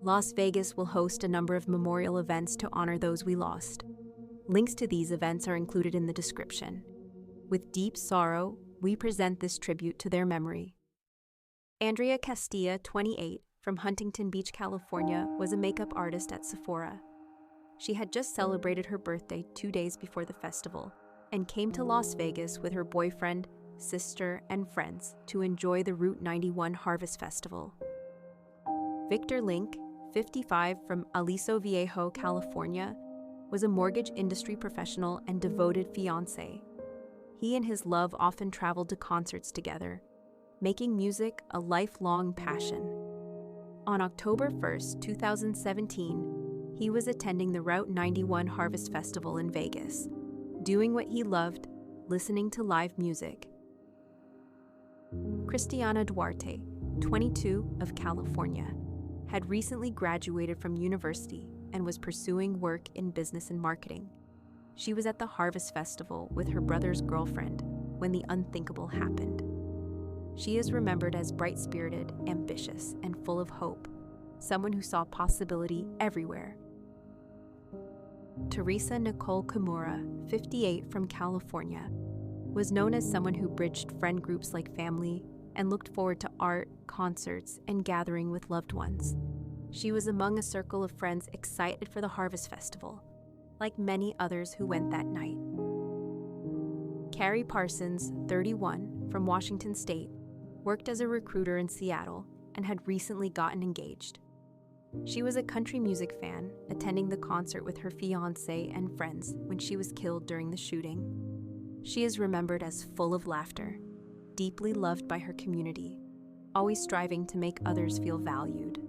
Las Vegas will host a number of memorial events to honor those we lost. Links to these events are included in the description. With deep sorrow, we present this tribute to their memory. Andrea Castilla, 28, from Huntington Beach, California, was a makeup artist at Sephora. She had just celebrated her birthday 2 days before the festival and came to Las Vegas with her boyfriend, sister, and friends to enjoy the Route 91 Harvest Festival. Victor Link, 55, from Aliso Viejo, California, was a mortgage industry professional and devoted fiancé. He and his love often traveled to concerts together, making music a lifelong passion. On October 1st, 2017, he was attending the Route 91 Harvest Festival in Vegas, doing what he loved, listening to live music. Cristiana Duarte, 22, of California, had recently graduated from university and was pursuing work in business and marketing. She was at the Harvest Festival with her brother's girlfriend when the unthinkable happened. She is remembered as bright-spirited, ambitious, and full of hope, someone who saw possibility everywhere. Teresa Nicole Kimura, 58, from California, was known as someone who bridged friend groups like family and looked forward to art, concerts, and gathering with loved ones. She was among a circle of friends excited for the Harvest Festival, like many others who went that night. Carrie Parsons, 31, from Washington State, worked as a recruiter in Seattle and had recently gotten engaged. She was a country music fan, attending the concert with her fiancé and friends when she was killed during the shooting. She is remembered as full of laughter, deeply loved by her community, always striving to make others feel valued.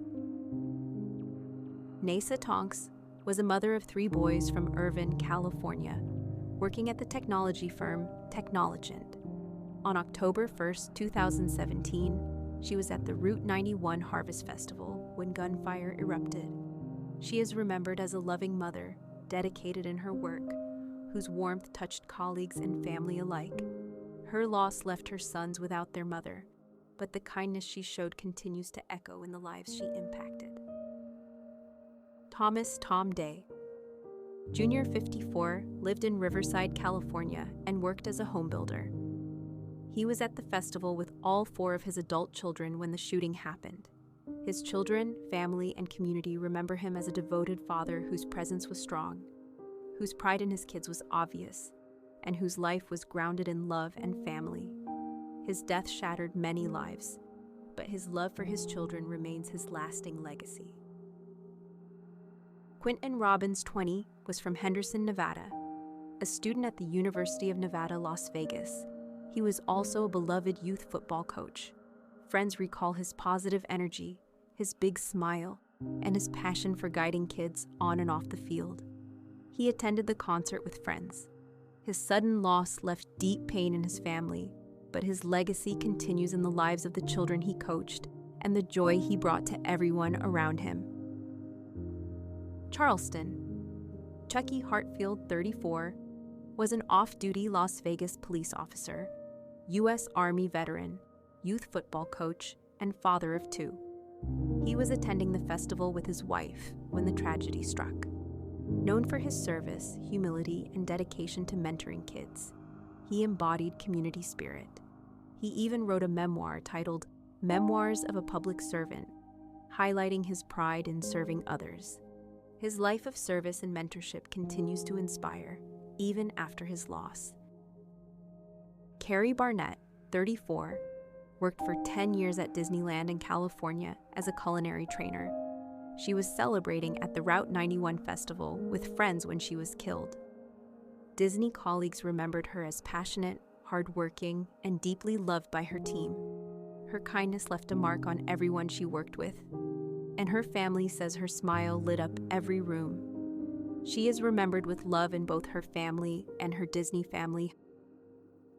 Nasa Tonks was a mother of 3 boys from Irvine, California, working at the technology firm Technologent. On October 1st, 2017, she was at the Route 91 Harvest Festival when gunfire erupted. She is remembered as a loving mother, dedicated in her work, whose warmth touched colleagues and family alike. Her loss left her sons without their mother, but the kindness she showed continues to echo in the lives she impacted. Thomas Tom Day, Jr., 54, lived in Riverside, California, and worked as a home builder. He was at the festival with all 4 of his adult children when the shooting happened. His children, family, and community remember him as a devoted father whose presence was strong, whose pride in his kids was obvious, and whose life was grounded in love and family. His death shattered many lives, but his love for his children remains his lasting legacy. Quentin Robbins, 20, was from Henderson, Nevada. A student at the University of Nevada, Las Vegas, he was also a beloved youth football coach. Friends recall his positive energy, his big smile, and his passion for guiding kids on and off the field. He attended the concert with friends. His sudden loss left deep pain in his family, but his legacy continues in the lives of the children he coached and the joy he brought to everyone around him. Charleston. Chucky Hartfield, 34, was an off-duty Las Vegas police officer, U.S. Army veteran, youth football coach, and father of 2. He was attending the festival with his wife when the tragedy struck. Known for his service, humility, and dedication to mentoring kids, he embodied community spirit. He even wrote a memoir titled Memoirs of a Public Servant, highlighting his pride in serving others. His life of service and mentorship continues to inspire, even after his loss. Carrie Barnett, 34, worked for 10 years at Disneyland in California as a culinary trainer. She was celebrating at the Route 91 festival with friends when she was killed. Disney colleagues remembered her as passionate, hardworking, and deeply loved by her team. Her kindness left a mark on everyone she worked with, and her family says her smile lit up every room. She is remembered with love in both her family and her Disney family.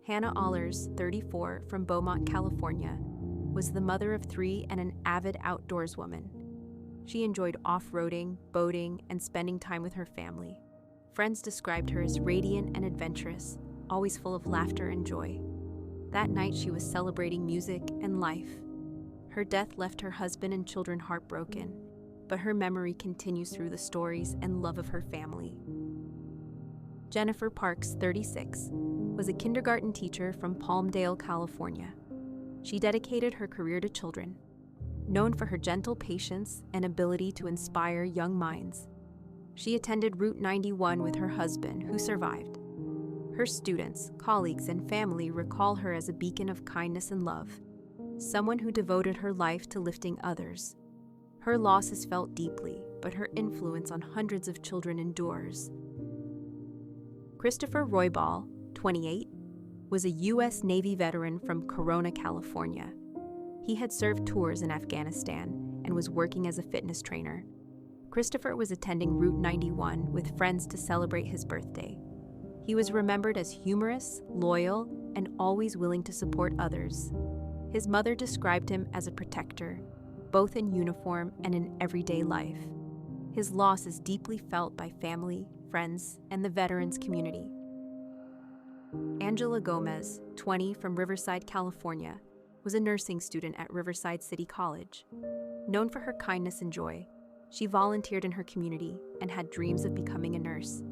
Hannah Allers, 34, from Beaumont, California, was the mother of 3 and an avid outdoorswoman. She enjoyed off-roading, boating, and spending time with her family. Friends described her as radiant and adventurous, always full of laughter and joy. That night she was celebrating music and life. Her death left her husband and children heartbroken, but her memory continues through the stories and love of her family. Jennifer Parks, 36, was a kindergarten teacher from Palmdale, California. She dedicated her career to children. Known for her gentle patience and ability to inspire young minds, she attended Route 91 with her husband, who survived. Her students, colleagues, and family recall her as a beacon of kindness and love, someone who devoted her life to lifting others. Her loss is felt deeply, but her influence on hundreds of children endures. Christopher Roybal, 28, was a U.S. Navy veteran from Corona, California. He had served tours in Afghanistan and was working as a fitness trainer. Christopher was attending Route 91 with friends to celebrate his birthday. He was remembered as humorous, loyal, and always willing to support others. His mother described him as a protector, both in uniform and in everyday life. His loss is deeply felt by family, friends, and the veterans community. Angela Gomez, 20, from Riverside, California, was a nursing student at Riverside City College. Known for her kindness and joy, she volunteered in her community and had dreams of becoming a nurse.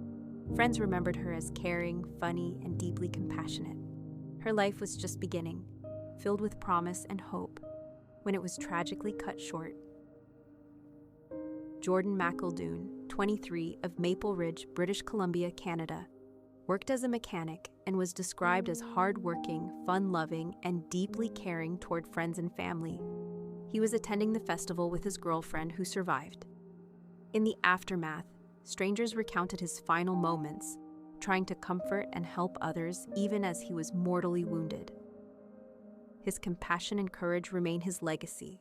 Friends remembered her as caring, funny, and deeply compassionate. Her life was just beginning, filled with promise and hope, when it was tragically cut short. Jordan McEldoon, 23, of Maple Ridge, British Columbia, Canada, worked as a mechanic and was described as hardworking, fun-loving, and deeply caring toward friends and family. He was attending the festival with his girlfriend, who survived. In the aftermath, strangers recounted his final moments, trying to comfort and help others even as he was mortally wounded. His compassion and courage remain his legacy.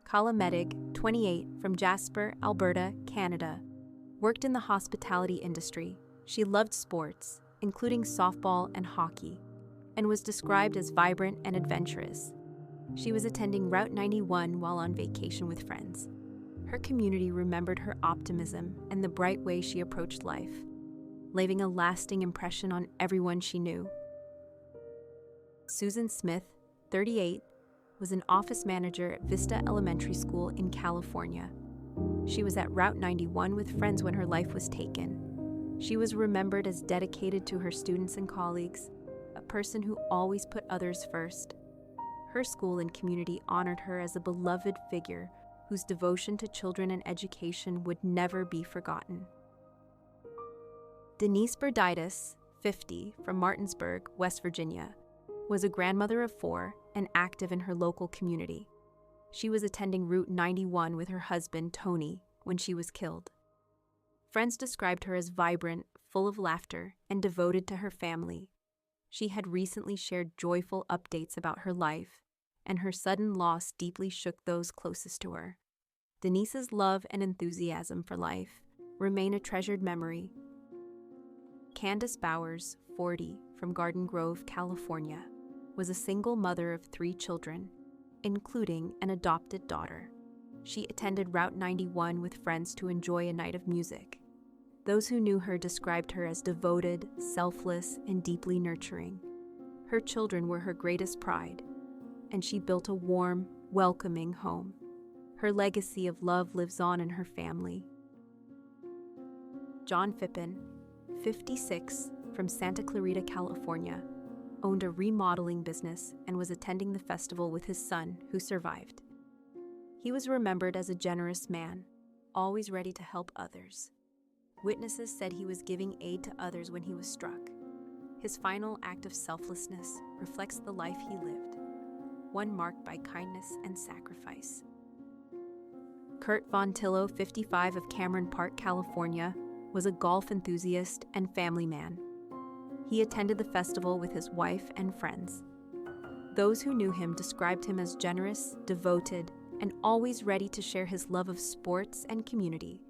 Kala Medig, 28, from Jasper, Alberta, Canada, worked in the hospitality industry. She loved sports, including softball and hockey, and was described as vibrant and adventurous. She was attending Route 91 while on vacation with friends. Her community remembered her optimism and the bright way she approached life, leaving a lasting impression on everyone she knew. Susan Smith, 38, was an office manager at Vista Elementary School in California. She was at Route 91 with friends when her life was taken. She was remembered as dedicated to her students and colleagues, a person who always put others first. Her school and community honored her as a beloved figure whose devotion to children and education would never be forgotten. Denise Berditis, 50, from Martinsburg, West Virginia, was a grandmother of 4 and active in her local community. She was attending Route 91 with her husband, Tony, when she was killed. Friends described her as vibrant, full of laughter, and devoted to her family. She had recently shared joyful updates about her life, and her sudden loss deeply shook those closest to her. Denise's love and enthusiasm for life remain a treasured memory. Candace Bowers, 40, from Garden Grove, California, was a single mother of 3 children, including an adopted daughter. She attended Route 91 with friends to enjoy a night of music. Those who knew her described her as devoted, selfless, and deeply nurturing. Her children were her greatest pride, and she built a warm, welcoming home. Her legacy of love lives on in her family. John Phippen, 56, from Santa Clarita, California, owned a remodeling business and was attending the festival with his son, who survived. He was remembered as a generous man, always ready to help others. Witnesses said he was giving aid to others when he was struck. His final act of selflessness reflects the life he lived, one marked by kindness and sacrifice. Kurt Von Tillo, 55, of Cameron Park, California, was a golf enthusiast and family man. He attended the festival with his wife and friends. Those who knew him described him as generous, devoted, and always ready to share his love of sports and community.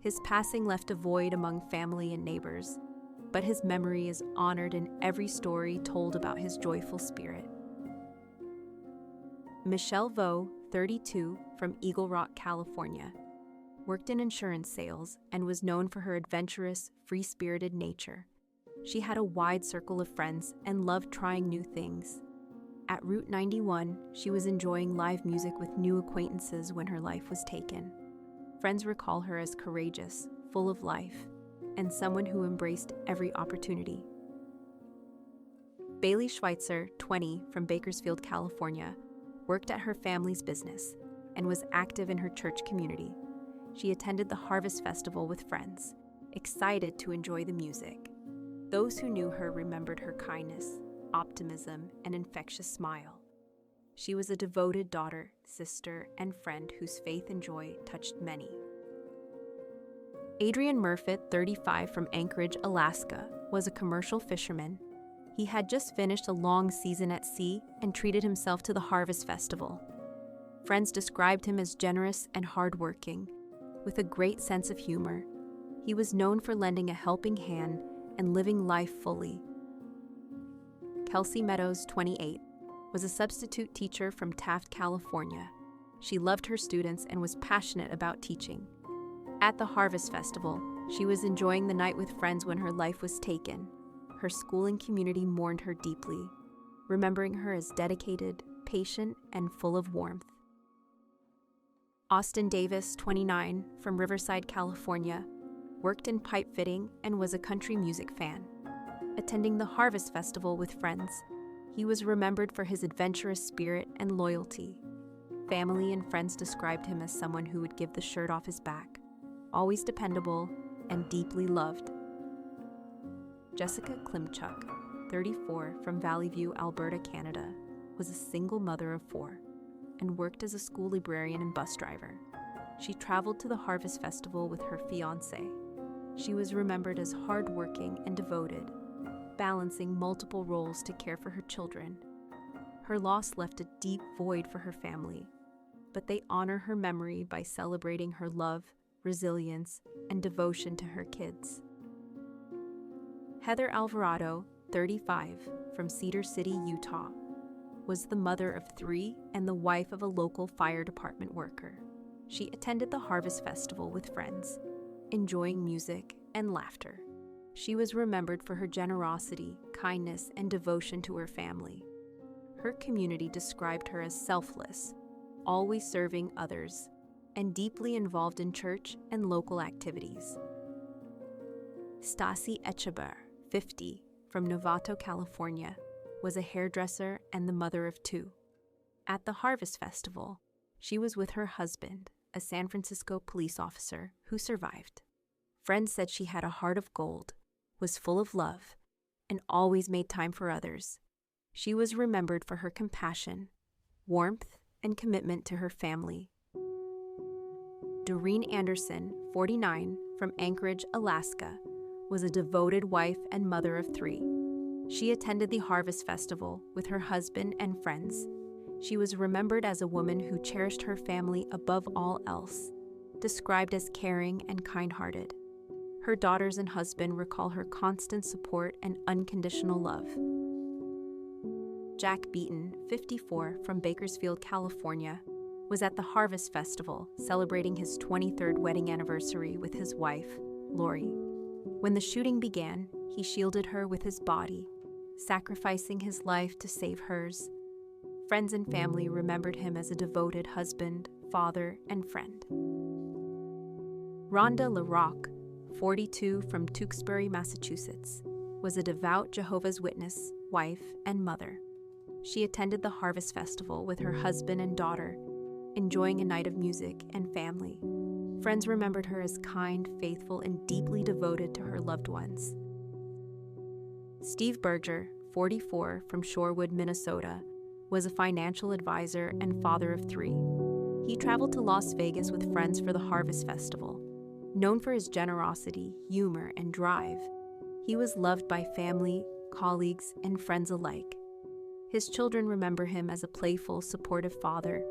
His passing left a void among family and neighbors, but his memory is honored in every story told about his joyful spirit. Michelle Vo, 32, from Eagle Rock, California, worked in insurance sales and was known for her adventurous, free-spirited nature. She had a wide circle of friends and loved trying new things. At Route 91, she was enjoying live music with new acquaintances when her life was taken. Friends recall her as courageous, full of life, and someone who embraced every opportunity. Bailey Schweitzer, 20, from Bakersfield, California, worked at her family's business and was active in her church community. She attended the Harvest Festival with friends, excited to enjoy the music. Those who knew her remembered her kindness, optimism, and infectious smile. She was a devoted daughter, sister, and friend whose faith and joy touched many. Adrian Murfitt, 35, from Anchorage, Alaska, was a commercial fisherman. He had just finished a long season at sea and treated himself to the Harvest Festival. Friends described him as generous and hardworking, with a great sense of humor. He was known for lending a helping hand and living life fully. Kelsey Meadows, 28, was a substitute teacher from Taft, California. She loved her students and was passionate about teaching. At the Harvest Festival, she was enjoying the night with friends when her life was taken. Her schooling community mourned her deeply, remembering her as dedicated, patient, and full of warmth. Austin Davis, 29, from Riverside, California, worked in pipe fitting and was a country music fan. Attending the Harvest Festival with friends, he was remembered for his adventurous spirit and loyalty. Family and friends described him as someone who would give the shirt off his back, always dependable and deeply loved. Jessica Klimchuk, 34, from Valley View, Alberta, Canada, was a single mother of 4 and worked as a school librarian and bus driver. She traveled to the Harvest Festival with her fiancé. She was remembered as hardworking and devoted, balancing multiple roles to care for her children. Her loss left a deep void for her family, but they honor her memory by celebrating her love, resilience, and devotion to her kids. Heather Alvarado, 35, from Cedar City, Utah, was the mother of 3 and the wife of a local fire department worker. She attended the Harvest Festival with friends, enjoying music and laughter. She was remembered for her generosity, kindness, and devotion to her family. Her community described her as selfless, always serving others, and deeply involved in church and local activities. Stasi Echeber, 50, from Novato, California, was a hairdresser and the mother of 2. At the Harvest Festival, she was with her husband, a San Francisco police officer who survived. Friends said she had a heart of gold, was full of love, and always made time for others. She was remembered for her compassion, warmth, and commitment to her family. Doreen Anderson, 49, from Anchorage, Alaska, was a devoted wife and mother of 3. She attended the Harvest Festival with her husband and friends. She was remembered as a woman who cherished her family above all else, described as caring and kind-hearted. Her daughters and husband recall her constant support and unconditional love. Jack Beaton, 54, from Bakersfield, California, was at the Harvest Festival celebrating his 23rd wedding anniversary with his wife, Lori. When the shooting began, he shielded her with his body, sacrificing his life to save hers. Friends and family remembered him as a devoted husband, father, and friend. Rhonda LaRocque, 42, from Tewksbury, Massachusetts, was a devout Jehovah's Witness, wife, and mother. She attended the Harvest Festival with her husband and daughter, enjoying a night of music and family. Friends remembered her as kind, faithful, and deeply devoted to her loved ones. Steve Berger, 44, from Shorewood, Minnesota, was a financial advisor and father of 3. He traveled to Las Vegas with friends for the Harvest Festival. Known for his generosity, humor, and drive, he was loved by family, colleagues, and friends alike. His children remember him as a playful, supportive father,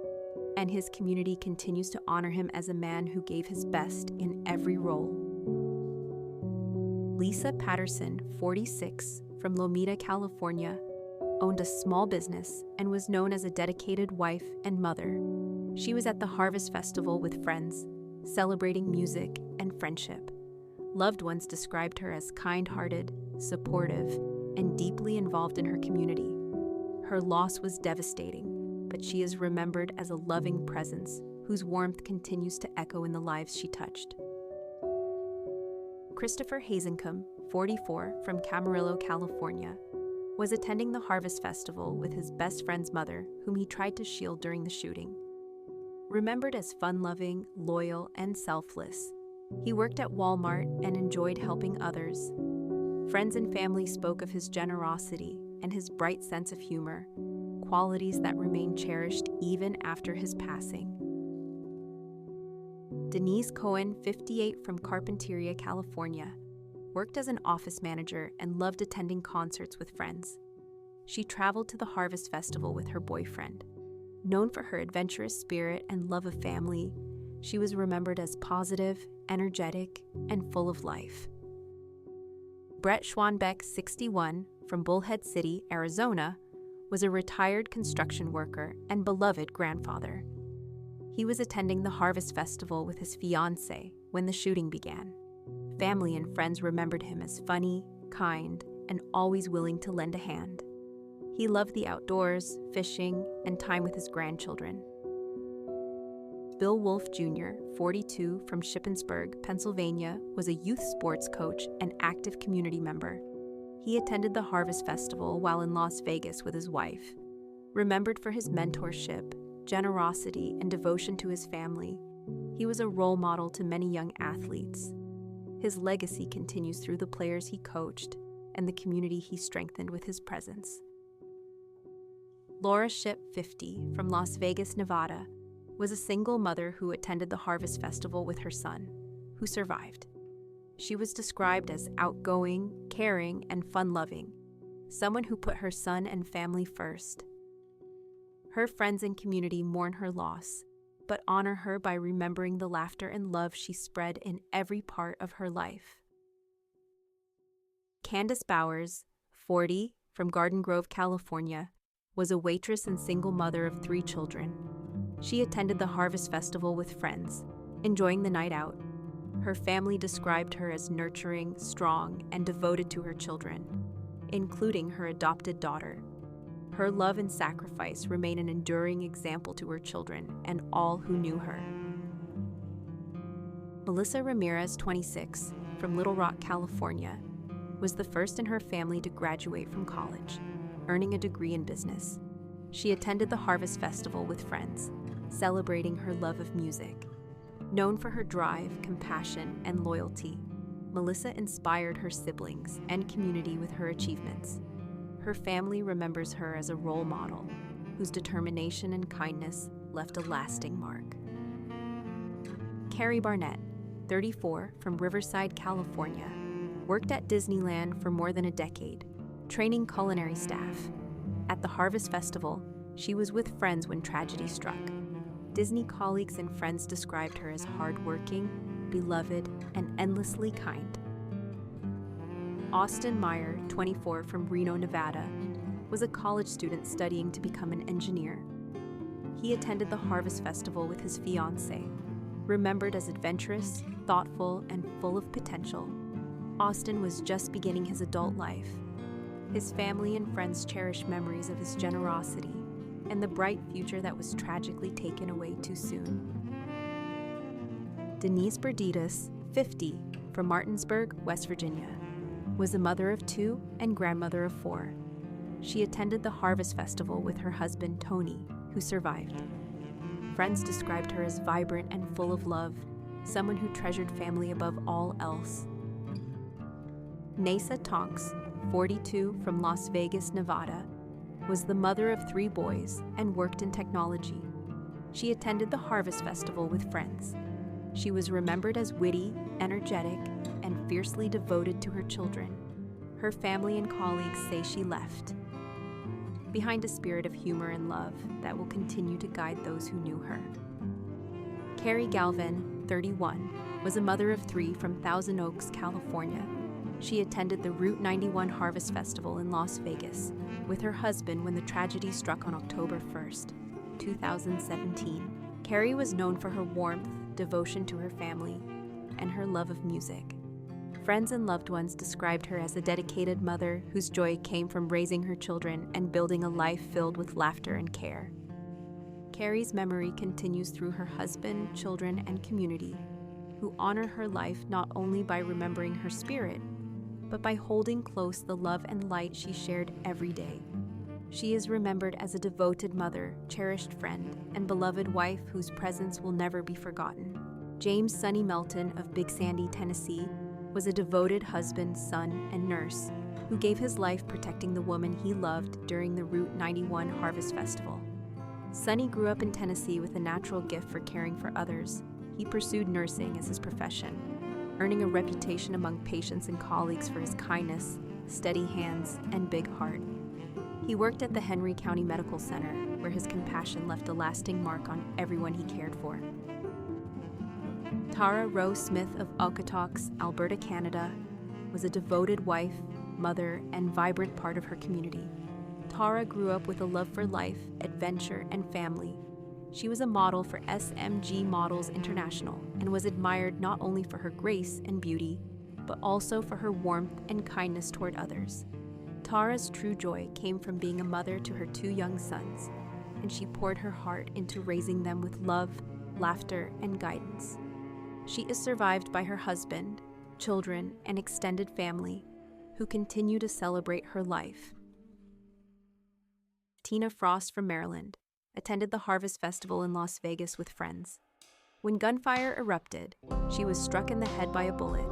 and his community continues to honor him as a man who gave his best in every role. Lisa Patterson, 46, from Lomita, California, owned a small business and was known as a dedicated wife and mother. She was at the Harvest Festival with friends, celebrating music and friendship. Loved ones described her as kind-hearted, supportive, and deeply involved in her community. Her loss was devastating, but she is remembered as a loving presence whose warmth continues to echo in the lives she touched. Christopher Hazencombe, 44, from Camarillo, California, was attending the Harvest Festival with his best friend's mother, whom he tried to shield during the shooting. Remembered as fun-loving, loyal, and selfless, he worked at Walmart and enjoyed helping others. Friends and family spoke of his generosity and his bright sense of humor, qualities that remain cherished even after his passing. Denise Cohen, 58, from Carpinteria, California, worked as an office manager and loved attending concerts with friends. She traveled to the Harvest Festival with her boyfriend. Known for her adventurous spirit and love of family, she was remembered as positive, energetic, and full of life. Brett Schwanbeck, 61, from Bullhead City, Arizona, was a retired construction worker and beloved grandfather. He was attending the Harvest Festival with his fiancée when the shooting began. Family and friends remembered him as funny, kind, and always willing to lend a hand. He loved the outdoors, fishing, and time with his grandchildren. Bill Wolfe Jr., 42, from Shippensburg, Pennsylvania, was a youth sports coach and active community member. He attended the Harvest Festival while in Las Vegas with his wife. Remembered for his mentorship, generosity, and devotion to his family, he was a role model to many young athletes. His legacy continues through the players he coached and the community he strengthened with his presence. Laura Shipp, 50, from Las Vegas, Nevada, was a single mother who attended the Harvest Festival with her son, who survived. She was described as outgoing, caring, and fun-loving, someone who put her son and family first. Her friends and community mourn her loss, but honor her by remembering the laughter and love she spread in every part of her life. Candace Bowers, 40, from Garden Grove, California, was a waitress and single mother of 3 children. She attended the Harvest Festival with friends, enjoying the night out. Her family described her as nurturing, strong, and devoted to her children, including her adopted daughter. Her love and sacrifice remain an enduring example to her children and all who knew her. Melissa Ramirez, 26, from Little Rock, California, was the first in her family to graduate from college, earning a degree in business. She attended the Harvest Festival with friends, celebrating her love of music. Known for her drive, compassion, and loyalty, Melissa inspired her siblings and community with her achievements. Her family remembers her as a role model, whose determination and kindness left a lasting mark. Carrie Barnett, 34, from Riverside, California, worked at Disneyland for more than a decade, training culinary staff. At the Harvest Festival, she was with friends when tragedy struck. Disney colleagues and friends described her as hardworking, beloved, and endlessly kind. Austin Meyer, 24, from Reno, Nevada, was a college student studying to become an engineer. He attended the Harvest Festival with his fiancée. Remembered as adventurous, thoughtful, and full of potential, Austin was just beginning his adult life. His family and friends cherish memories of his generosity and the bright future that was tragically taken away too soon. Denise Berditas, 50, from Martinsburg, West Virginia, was a mother of 2 and grandmother of 4. She attended the Harvest Festival with her husband, Tony, who survived. Friends described her as vibrant and full of love, someone who treasured family above all else. Nasa Tonks, 42, from Las Vegas, Nevada, was the mother of 3 boys and worked in technology. She attended the Harvest Festival with friends. She was remembered as witty, energetic, and fiercely devoted to her children. Her family and colleagues say she left behind a spirit of humor and love that will continue to guide those who knew her. Carrie Galvin, 31, was a mother of 3 from Thousand Oaks, California. She attended the Route 91 Harvest Festival in Las Vegas with her husband when the tragedy struck on October 1st, 2017. Carrie was known for her warmth, devotion to her family, and her love of music. Friends and loved ones described her as a dedicated mother whose joy came from raising her children and building a life filled with laughter and care. Carrie's memory continues through her husband, children, and community, who honor her life not only by remembering her spirit, but by holding close the love and light she shared every day. She is remembered as a devoted mother, cherished friend, and beloved wife whose presence will never be forgotten. James Sonny Melton of Big Sandy, Tennessee, was a devoted husband, son, and nurse who gave his life protecting the woman he loved during the Route 91 Harvest Festival. Sonny grew up in Tennessee with a natural gift for caring for others. He pursued nursing as his profession, earning a reputation among patients and colleagues for his kindness, steady hands, and big heart. He worked at the Henry County Medical Center, where his compassion left a lasting mark on everyone he cared for. Tara Rose Smith of Okotoks, Alberta, Canada, was a devoted wife, mother, and vibrant part of her community. Tara grew up with a love for life, adventure, and family. She was a model for SMG Models International and was admired not only for her grace and beauty, but also for her warmth and kindness toward others. Tara's true joy came from being a mother to her 2 young sons, and she poured her heart into raising them with love, laughter, and guidance. She is survived by her husband, children, and extended family, who continue to celebrate her life. Tina Frost from Maryland attended the Harvest Festival in Las Vegas with friends. When gunfire erupted, she was struck in the head by a bullet.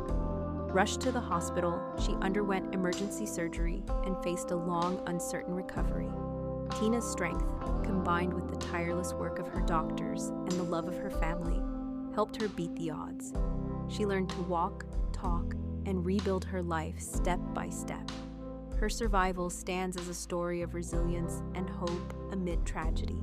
Rushed to the hospital, she underwent emergency surgery and faced a long, uncertain recovery. Tina's strength, combined with the tireless work of her doctors and the love of her family, helped her beat the odds. She learned to walk, talk, and rebuild her life step by step. Her survival stands as a story of resilience and hope amid tragedy.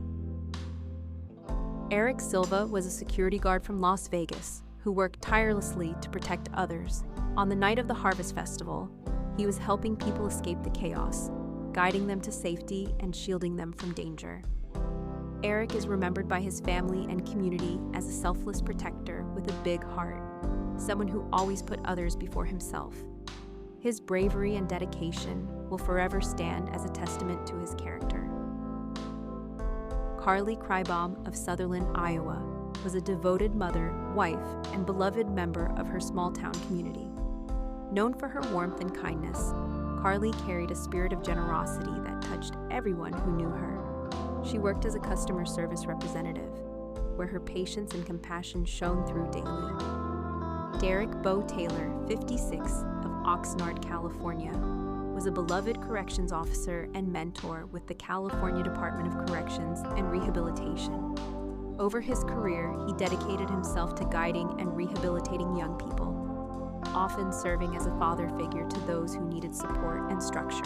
Eric Silva was a security guard from Las Vegas who worked tirelessly to protect others. On the night of the Harvest Festival, he was helping people escape the chaos, guiding them to safety and shielding them from danger. Eric is remembered by his family and community as a selfless protector with a big heart, someone who always put others before himself. His bravery and dedication will forever stand as a testament to his character. Carly Krybaum of Sutherland, Iowa, was a devoted mother, wife, and beloved member of her small-town community. Known for her warmth and kindness, Carly carried a spirit of generosity that touched everyone who knew her. She worked as a customer service representative, where her patience and compassion shone through daily. Derek Bo Taylor, 56, of Oxnard, California, was a beloved corrections officer and mentor with the California Department of Corrections and Rehabilitation. Over his career, he dedicated himself to guiding and rehabilitating young people, often serving as a father figure to those who needed support and structure.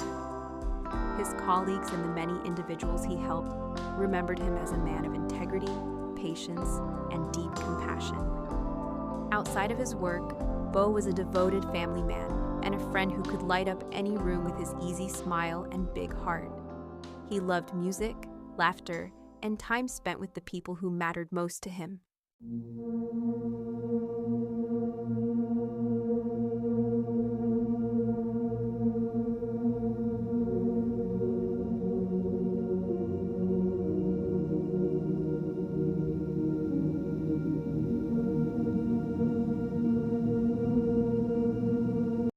His colleagues and the many individuals he helped remembered him as a man of integrity, patience, and deep compassion. Outside of his work, Bo was a devoted family man and a friend who could light up any room with his easy smile and big heart. He loved music, laughter, and time spent with the people who mattered most to him.